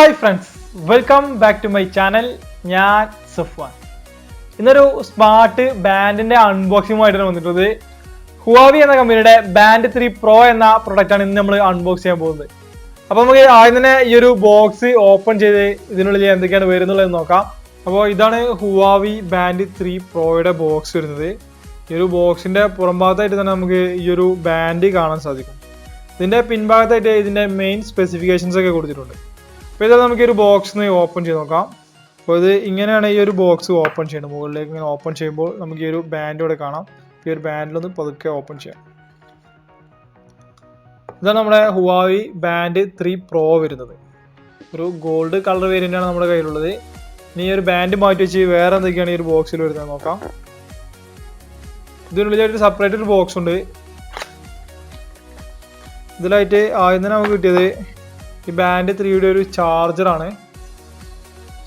Hi friends, welcome back to my channel. ഞാൻ സഫ്വാൻ. ഇന്നൊരു smart ബാൻഡിന്റെ അൺബോക്സിംഗുമായിട്ടാണ് വന്നിട്ടുള്ളത്. ഹുവാവി എന്ന കമ്പനിയുടെ ബാൻഡ് 3 പ്രോ എന്ന പ്രൊഡക്റ്റാണ് ഇന്ന് നമ്മൾ അൺബോക്സ് ചെയ്യാൻ പോകുന്നത്. അപ്പോൾ നമുക്ക് ആദ്യം തന്നെ ഈ ഒരു ബോക്സ് ഓപ്പൺ ചെയ്ത് ഇതിനുള്ളിൽ എന്തൊക്കെയാണ് വരുന്നുള്ളത് നോക്കാം. അപ്പോൾ ഇതാണ് ഹുവാവി ബാൻഡ് 3 പ്രോയുടെ ബോക്സ് വരുന്നത്. ഈ ഒരു ബോക്സിന്റെ പുറംഭാഗത്തായിട്ട് തന്നെ നമുക്ക് ഈ ഒരു ബാൻഡ് കാണാൻ സാധിക്കും. ഇതിന്റെ പിൻഭാഗത്തായിട്ട് ഇതിന്റെ മെയിൻ സ്പെസിഫിക്കേഷൻസ് ഒക്കെ കൊടുത്തിട്ടുണ്ട്. അപ്പോൾ ഇത് നമുക്ക് ഒരു ബോക്സ് ഓപ്പൺ ചെയ്ത് നോക്കാം. അപ്പോൾ ഇത് ഇങ്ങനെയാണ് ഈ ഒരു ബോക്സ് ഓപ്പൺ ചെയ്യുന്നത്. മുകളിലേക്ക് ഇങ്ങനെ ഓപ്പൺ ചെയ്യുമ്പോൾ നമുക്ക് ഈ ഒരു ബാൻഡ് ഇവിടെ കാണാം. ഈ ഒരു ബാൻഡിലൊന്ന് പതുക്കെ ഓപ്പൺ ചെയ്യാം. ഇതാണ് നമ്മുടെ ഹുവാവി ബാൻഡ് 3 പ്രോ വരുന്നത്. ഒരു ഗോൾഡ് കളർ വേരിയൻ്റാണ് നമ്മുടെ കയ്യിലുള്ളത്. ഇനി ഈ ഒരു ബാൻഡ് മാറ്റി വെച്ച് വേറെ എന്തൊക്കെയാണ് ഈ ഒരു ബോക്സിൽ വരുന്നത് നോക്കാം. ഇതിനുള്ളിലായിട്ട് സെപ്പറേറ്റ് ഒരു ബോക്സ് ഉണ്ട്. ഇതിലായിട്ട് ആദ്യം തന്നെ നമുക്ക് കിട്ടിയത് ഈ ബാൻഡ് 3യുടെ ഒരു ചാർജറാണ്.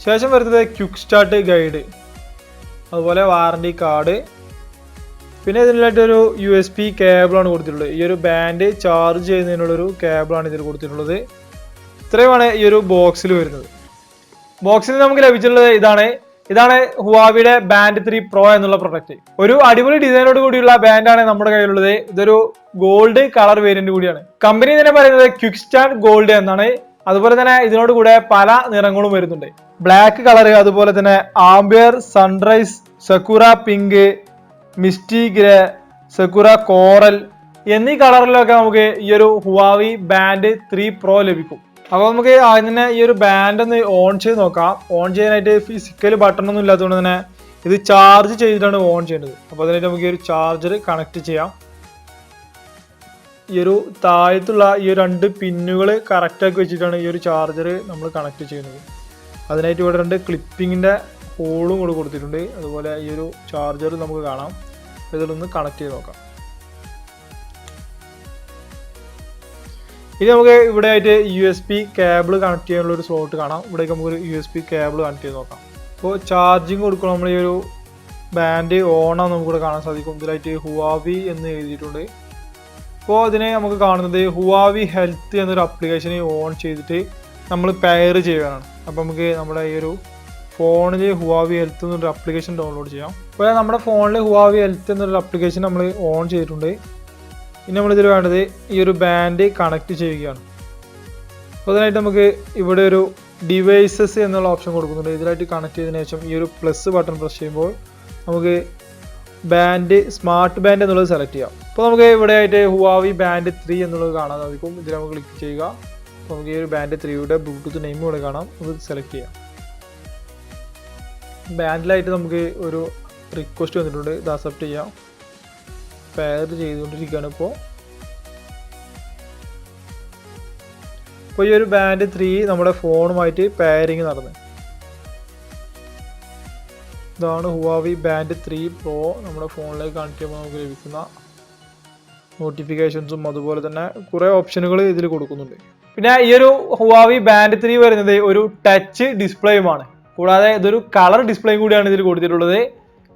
ശേഷം വരുന്നത് ക്വിക്ക് സ്റ്റാർട്ട് ഗൈഡ്, അതുപോലെ വാറണ്ടി കാർഡ്, പിന്നെ ഇതിനായിട്ടൊരു USB കേബിളാണ് കൊടുത്തിട്ടുള്ളത്. ഈ ഒരു ബാൻഡ് ചാർജ് ചെയ്യുന്നതിനുള്ളൊരു കേബിളാണ് ഇതിൽ കൊടുത്തിട്ടുള്ളത്. ഇത്രയുമാണ് ഈ ഒരു ബോക്സിൽ വരുന്നത്. ബോക്സിൽ നമുക്ക് ലഭിച്ചിട്ടുള്ളത് ഇതാണ് ഹുവാവിയുടെ ബാൻഡ് 3 പ്രോ എന്നുള്ള പ്രൊഡക്റ്റ്. ഒരു അടിപൊളി ഡിസൈനോട് കൂടിയുള്ള ബാൻഡാണ് നമ്മുടെ കയ്യിലുള്ളത്. ഇതൊരു ഗോൾഡ് കളർ വേരിയന്റ് കൂടിയാണ്. കമ്പനി തന്നെ പറയുന്നത് ക്വിക്ക് സ്റ്റാർട്ട് ഗോൾഡ് എന്നാണ്. അതുപോലെ തന്നെ ഇതിനോട് കൂടെ പല നിറങ്ങളും വരുന്നുണ്ട്. ബ്ലാക്ക് കളർ, അതുപോലെ തന്നെ amber, sunrise, sakura pink, misty grey, sakura coral എന്നീ കളറിലൊക്കെ നമുക്ക് ഈ ഒരു ഹുവാവി ബാൻഡ് 3 പ്രോ ലഭിക്കും. അപ്പോൾ നമുക്ക് ആദ്യം തന്നെ ഈ ഒരു ബാൻഡ് ഒന്ന് ഓൺ ചെയ്ത് നോക്കാം. ഓൺ ചെയ്യാനായിട്ട് ഫിസിക്കൽ ബട്ടൺ ഒന്നും ഇല്ലാത്തതുകൊണ്ട് തന്നെ ഇത് ചാർജ് ചെയ്തിട്ടാണ് ഓൺ ചെയ്യേണ്ടത്. അപ്പോൾ അതിനായിട്ട് നമുക്ക് ഈ ഒരു ചാർജർ കണക്ട് ചെയ്യാം. ഈ ഒരു താഴത്തുള്ള ഈ 2 പിന്നുകൾ കറക്റ്റാക്കി വെച്ചിട്ടാണ് ഈ ഒരു ചാർജർ നമ്മൾ കണക്ട് ചെയ്യുന്നത്. അതിനായിട്ട് ഇവിടെ 2 ക്ലിപ്പിങ്ങിൻ്റെ ഹോളും കൂടെ കൊടുത്തിട്ടുണ്ട്. അതുപോലെ ഈ ഒരു ചാർജർ നമുക്ക് കാണാം. ഇതിലൊന്ന് കണക്ട് ചെയ്ത് നോക്കാം. ഇനി നമുക്ക് ഇവിടെ ആയിട്ട് USB കേബിൾ കണക്ട് ചെയ്യാനുള്ള ഒരു സ്ലോട്ട് കാണാം. ഇവിടേക്ക് നമുക്ക് USB കേബിൾ കണക്ട് ചെയ്ത് നോക്കാം. അപ്പോൾ ചാർജിങ് കൊടുക്കണം. നമ്മൾ ഈ ഒരു ബാൻഡ് ഓണാന്ന് നമുക്കിവിടെ കാണാൻ സാധിക്കും. ഇതിലായിട്ട് ഹുവാവി എന്ന് എഴുതിയിട്ടുണ്ട്. അപ്പോൾ അതിനെ നമുക്ക് കാണുന്നത് ഹുവാവി ഹെൽത്ത് എന്നൊരു അപ്ലിക്കേഷന് ഓൺ ചെയ്തിട്ട് നമ്മൾ പെയർ ചെയ്യാനാണ്. അപ്പോൾ നമുക്ക് നമ്മുടെ ഈ ഒരു ഫോണിൽ ഹുവാവി ഹെൽത്ത് എന്നൊരു അപ്ലിക്കേഷൻ ഡൗൺലോഡ് ചെയ്യാം. അപ്പോൾ നമ്മുടെ ഫോണിൽ ഹുവാവി ഹെൽത്ത് എന്നൊരു അപ്ലിക്കേഷൻ നമ്മൾ ഓൺ ചെയ്തിട്ടുണ്ട്. ഇനി നമ്മളിതിൽ വേണ്ടത് ഈ ഒരു ബാൻഡ് കണക്ട് ചെയ്യുകയാണ്. അപ്പോൾ അതിനായിട്ട് നമുക്ക് ഇവിടെ ഒരു ഡിവൈസസ് എന്നുള്ള ഓപ്ഷൻ കൊടുക്കുന്നുണ്ട്. ഇതിലായിട്ട് കണക്ട് ചെയ്തതിനു ശേഷം ഈ ഒരു പ്ലസ് ബട്ടൺ പ്രസ് ചെയ്യുമ്പോൾ നമുക്ക് ബാൻഡ് സ്മാർട്ട് ബാൻഡ് എന്നുള്ളത് സെലക്ട് ചെയ്യാം. അപ്പോൾ നമുക്ക് ഇവിടെ ആയിട്ട് ഹുവാവി ബാൻഡ് 3 എന്നുള്ളത് കാണാൻ സാധിക്കും. ഇതിൽ നമുക്ക് ക്ലിക്ക് ചെയ്യുക. അപ്പോൾ നമുക്ക് ഈ ഒരു ബാൻഡ് 3യുടെ ബ്ലൂടൂത്ത് നെയിം ഇവിടെ കാണാം. നമുക്ക് സെലക്ട് ചെയ്യാം. ബാൻഡിലായിട്ട് നമുക്ക് ഒരു റിക്വസ്റ്റ് വന്നിട്ടുണ്ട്. ഇത് അക്സെപ്റ്റ് ചെയ്യാം. പെയർ ചെയ്തുകൊണ്ടിരിക്കുകയാണ് ഇപ്പോൾ ഈ ഒരു ബാൻഡ് 3 നമ്മുടെ ഫോണുമായിട്ട് പെയറിങ് നടന്നു. ഇതാണ് ഹുവാവി ബാൻഡ് 3 പ്രോ നമ്മുടെ ഫോണിലേക്ക് കണക്ട് ചെയ്യുമ്പോൾ നമുക്ക് ലഭിക്കുന്ന നോട്ടിഫിക്കേഷൻസും അതുപോലെ തന്നെ കുറേ ഓപ്ഷനുകൾ ഇതിൽ കൊടുക്കുന്നുണ്ട്. പിന്നെ ഈ ഒരു ഹുവാവി ബാൻഡ് 3 വരുന്നത് ഒരു ടച്ച് ഡിസ്പ്ലേയുമാണ്. കൂടാതെ ഇതൊരു കളർ ഡിസ്പ്ലേയും കൂടിയാണ് ഇതിൽ കൊടുത്തിട്ടുള്ളത്.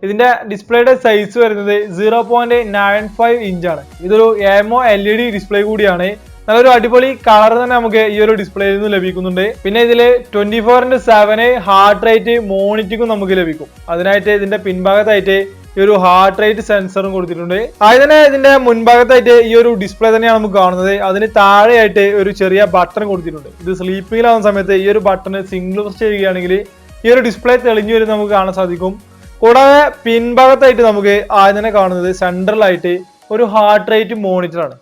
ഇതിന്റെ ഡിസ്പ്ലേയുടെ സൈസ് വരുന്നത് 0.95 ഇഞ്ചാണ്. ഇതൊരു AMOLED ഡിസ്പ്ലേ കൂടിയാണ്. നല്ലൊരു അടിപൊളി കളർ തന്നെ നമുക്ക് ഈ ഒരു ഡിസ്പ്ലേയിൽ നിന്ന് ലഭിക്കുന്നുണ്ട്. പിന്നെ ഇതിൽ 24/7 ഹാർട്ട് റേറ്റ് മോണിറ്ററിംഗും നമുക്ക് ലഭിക്കും. അതിനായിട്ട് ഇതിന്റെ പിൻഭാഗത്തായിട്ട് ഈ ഒരു ഹാർട്ട് റേറ്റ് സെൻസറും കൊടുത്തിട്ടുണ്ട്. ആദ്യം തന്നെ ഇതിന്റെ മുൻഭാഗത്തായിട്ട് ഈ ഒരു ഡിസ്പ്ലേ തന്നെയാണ് നമുക്ക് കാണുന്നത്. അതിന് താഴെയായിട്ട് ഒരു ചെറിയ ബട്ടൺ കൊടുത്തിട്ടുണ്ട്. ഇത് സ്ലീപ്പിംഗിലാവുന്ന സമയത്ത് ഈ ഒരു ബട്ടൺ സിംഗിൾ പ്രസ് ചെയ്യുകയാണെങ്കിൽ ഈ ഒരു ഡിസ്പ്ലേ തെളിഞ്ഞു വരുന്നത് നമുക്ക് കാണാൻ സാധിക്കും. കൂടാതെ പിൻഭാഗത്തായിട്ട് നമുക്ക് ആദ്യം തന്നെ കാണുന്നത് സെൻട്രലായിട്ട് ഒരു ഹാർട്ട് റേറ്റ് മോണിറ്റർ ആണ്.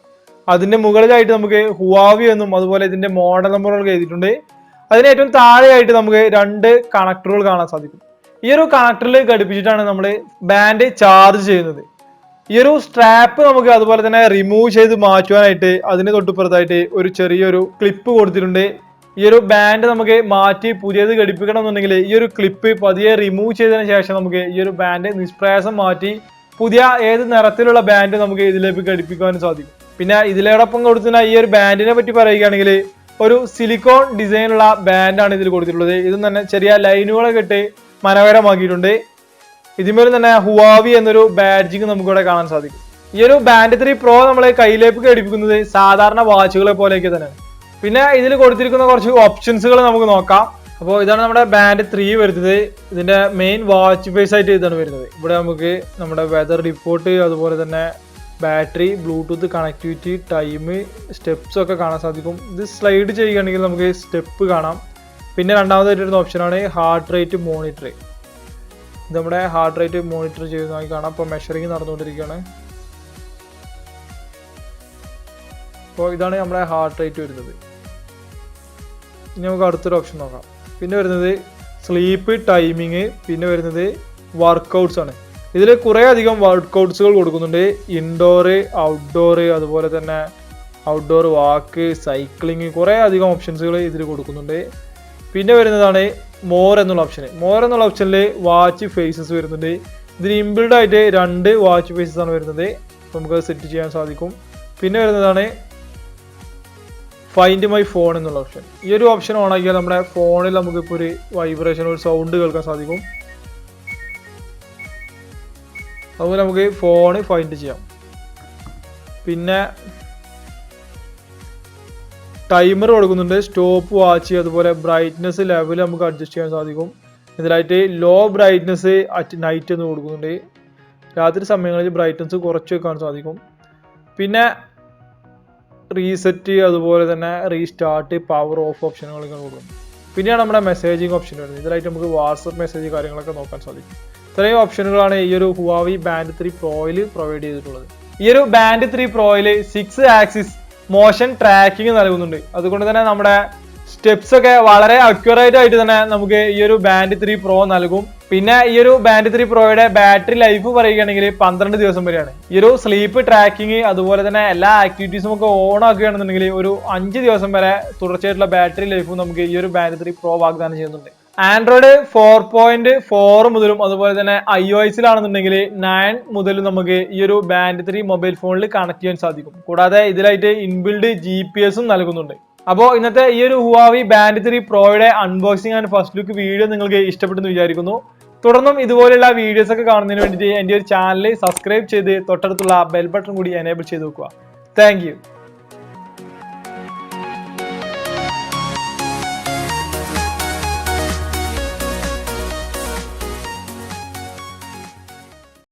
അതിന്റെ മുകളിലായിട്ട് നമുക്ക് ഹുവാവി എന്നും അതുപോലെ ഇതിന്റെ മോഡൽ നമ്പറുകൾ എഴുതിയിട്ടുണ്ട്. അതിന് ഏറ്റവും താഴെയായിട്ട് നമുക്ക് 2 കണക്ടറുകൾ കാണാൻ സാധിക്കും. ഈ ഒരു കണക്ടറിൽ ഘടിപ്പിച്ചിട്ടാണ് നമ്മൾ ബാൻഡ് ചാർജ് ചെയ്യുന്നത്. ഈ ഒരു സ്ട്രാപ്പ് നമുക്ക് അതുപോലെ തന്നെ റിമൂവ് ചെയ്ത് മാറ്റുവാനായിട്ട് അതിന് തൊട്ടുപുറത്തായിട്ട് ഒരു ചെറിയൊരു ക്ലിപ്പ് കൊടുത്തിട്ടുണ്ട്. ഈ ഒരു ബാൻഡ് നമുക്ക് മാറ്റി പുതിയത് ഘടിപ്പിക്കണം എന്നുണ്ടെങ്കിൽ ഈ ഒരു ക്ലിപ്പ് പതിയെ റിമൂവ് ചെയ്തതിനു ശേഷം നമുക്ക് ഈ ഒരു ബാൻഡ് നിഷ്പ്രയാസം മാറ്റി പുതിയ ഏത് നിറത്തിലുള്ള ബാൻഡ് നമുക്ക് ഇതിലേക്ക് ഘടിപ്പിക്കാനും സാധിക്കും. പിന്നെ ഇതിലോടൊപ്പം കൊടുക്കുന്ന ഈ ഒരു ബാൻഡിനെ പറ്റി പറയുകയാണെങ്കിൽ ഒരു സിലിക്കോൺ ഡിസൈനുള്ള ബാൻഡാണ് ഇതിൽ കൊടുത്തിട്ടുള്ളത്. ഇതും തന്നെ ചെറിയ ലൈനുകളൊക്കെ ഇട്ട് മനോഹരമാക്കിയിട്ടുണ്ട്. ഇതിന്മേലും തന്നെ ഹുവാവി എന്നൊരു ബാഡ്ജിങ് നമുക്കിവിടെ കാണാൻ സാധിക്കും. ഈ ഒരു ബാൻഡ് 3 പ്രോ നമ്മളെ കയ്യിലേക്ക് ഘടിപ്പിക്കുന്നത് സാധാരണ വാച്ചുകളെ പോലെയൊക്കെ തന്നെയാണ്. പിന്നെ ഇതിൽ കൊടുത്തിരിക്കുന്ന കുറച്ച് ഓപ്ഷൻസുകൾ നമുക്ക് നോക്കാം. അപ്പോൾ ഇതാണ് നമ്മുടെ ബാൻഡ് 3 വരുന്നത്. ഇതിന്റെ മെയിൻ വാച്ച് ഫേസ് ആയിട്ട് ഇതാണ് വരുന്നത്. ഇവിടെ നമുക്ക് നമ്മുടെ വെതർ റിപ്പോർട്ട്, അതുപോലെ തന്നെ battery, Bluetooth connectivity, time, steps ഒക്കെ കാണാൻ സാധിക്കും. ഇത് സ്ലൈഡ് ചെയ്യുകയാണെങ്കിൽ നമുക്ക് സ്റ്റെപ്പ് കാണാം. പിന്നെ രണ്ടാമതായിട്ട് വരുന്ന ഓപ്ഷനാണ് ഹാർട്ട് റേറ്റ് മോണിറ്റർ. ഇത് നമ്മുടെ ഹാർട്ട് റേറ്റ് മോണിറ്റർ ചെയ്യുന്നതായി കാണാം. ഇപ്പോൾ മെഷറിങ് നടന്നുകൊണ്ടിരിക്കുകയാണ്. അപ്പോൾ ഇതാണ് നമ്മുടെ ഹാർട്ട് റേറ്റ് വരുന്നത്. ഇനി നമുക്ക് അടുത്തൊരു ഓപ്ഷൻ നോക്കാം. പിന്നെ വരുന്നത് സ്ലീപ്പ് ടൈമിങ്, പിന്നെ വരുന്നത് വർക്കൗട്ട്സ് ആണ്. ഇതിൽ കുറേ അധികം വർക്കൗട്ട്സുകൾ കൊടുക്കുന്നുണ്ട്. ഇൻഡോർ, ഔട്ട്ഡോർ, അതുപോലെ തന്നെ ഔട്ട്ഡോർ വാക്ക്, സൈക്ലിങ്, കുറേ അധികം ഓപ്ഷൻസുകൾ ഇതിൽ കൊടുക്കുന്നുണ്ട്. പിന്നെ വരുന്നതാണ് മോർ എന്നുള്ള ഓപ്ഷൻ. മോർ എന്നുള്ള ഓപ്ഷനിൽ വാച്ച് ഫേസസ് വരുന്നുണ്ട്. ഇതിൽ ഇൻബിൽഡ് ആയിട്ട് 2 വാച്ച് ഫേസസ് ആണ് വരുന്നത്. നമുക്ക് സെറ്റ് ചെയ്യാൻ സാധിക്കും. പിന്നെ വരുന്നതാണ് ഫൈൻഡ് മൈ ഫോൺ എന്നുള്ള ഓപ്ഷൻ. ഈ ഒരു ഓപ്ഷൻ ഓൺ ആക്കിയാൽ നമ്മുടെ ഫോണിൽ നമുക്കിപ്പോൾ ഒരു വൈബ്രേഷൻ, ഒരു സൗണ്ട് കേൾക്കാൻ സാധിക്കും. അതുപോലെ നമുക്ക് ഫോണ് ഫൈൻഡ് ചെയ്യാം. പിന്നെ ടൈമർ കൊടുക്കുന്നുണ്ട്, സ്റ്റോപ്പ് വാച്ച്, അതുപോലെ ബ്രൈറ്റ്നസ് ലെവൽ നമുക്ക് അഡ്ജസ്റ്റ് ചെയ്യാൻ സാധിക്കും. ഇതിലായിട്ട് ലോ ബ്രൈറ്റ്നസ് അറ്റ് നൈറ്റ് എന്ന് കൊടുക്കുന്നുണ്ട്. രാത്രി സമയങ്ങളിൽ ബ്രൈറ്റ്നസ് കുറച്ച് വെക്കാൻ സാധിക്കും. പിന്നെ റീസെറ്റ്, അതുപോലെ തന്നെ റീസ്റ്റാർട്ട്, പവർ ഓഫ് ഓപ്ഷനുകളൊക്കെ കൊടുക്കും. പിന്നെയാണ് നമ്മുടെ മെസ്സേജിങ് ഓപ്ഷൻ വരുന്നത്. ഇതിലായിട്ട് നമുക്ക് വാട്സപ്പ് മെസ്സേജ് കാര്യങ്ങളൊക്കെ നോക്കാൻ സാധിക്കും. ഇത്രയും ഓപ്ഷനുകളാണ് ഈ ഒരു ഹുവാവി ബാൻഡ് 3 പ്രോയിൽ പ്രൊവൈഡ് ചെയ്തിട്ടുള്ളത്. ഈ ഒരു ബാൻഡ് 3 പ്രോയിൽ 6 ആക്സിസ് മോഷൻ ട്രാക്കിംഗ് നൽകുന്നുണ്ട്. അതുകൊണ്ട് തന്നെ നമ്മുടെ സ്റ്റെപ്സ് ഒക്കെ വളരെ അക്യുറേറ്റ് ആയിട്ട് തന്നെ നമുക്ക് ഈ ഒരു ബാൻഡ് 3 പ്രോ നൽകും. പിന്നെ ഈ ഒരു ബാൻഡ് 3 പ്രോയുടെ ബാറ്ററി ലൈഫ് പറയുകയാണെങ്കിൽ 12 ദിവസം വരെയാണ്. ഈ ഒരു സ്ലീപ്പ് ട്രാക്കിംഗ്, അതുപോലെ തന്നെ എല്ലാ ആക്ടിവിറ്റീസും ഒക്കെ ഓൺ ആക്കുകയാണെന്നുണ്ടെങ്കിൽ ഒരു 5 ദിവസം വരെ തുടർച്ചയായിട്ടുള്ള ബാറ്ററി ലൈഫും നമുക്ക് ഈ ഒരു ബാൻഡ് 3 പ്രോ വാഗ്ദാനം ചെയ്യുന്നുണ്ട്. ആൻഡ്രോയിഡ് 4.4 മുതലും, അതുപോലെ തന്നെ iOS-ലാണെന്നുണ്ടെങ്കിൽ 9 മുതലും നമുക്ക് ഈ ഒരു ബാൻഡ് 3 മൊബൈൽ ഫോണിൽ കണക്ട് ചെയ്യാൻ സാധിക്കും. കൂടാതെ ഇതിലായിട്ട് ഇൻബിൽഡ് GPS നൽകുന്നുണ്ട്. അപ്പോൾ ഇന്നത്തെ ഈ ഒരു ഹുവാവി ബാൻഡ് 3 പ്രോയുടെ unboxing and first look video നിങ്ങൾക്ക് ഇഷ്ടപ്പെട്ടെന്ന് വിചാരിക്കുന്നു. തുടർന്നും ഇതുപോലെയുള്ള വീഡിയോസ് ഒക്കെ കാണുന്നതിന് വേണ്ടിയിട്ട് എൻ്റെ ഒരു ചാനൽ സബ്സ്ക്രൈബ് ചെയ്ത് തൊട്ടടുത്തുള്ള ബെൽ ബട്ടൺ കൂടി എനേബിൾ ചെയ്ത് വെക്കുക. താങ്ക്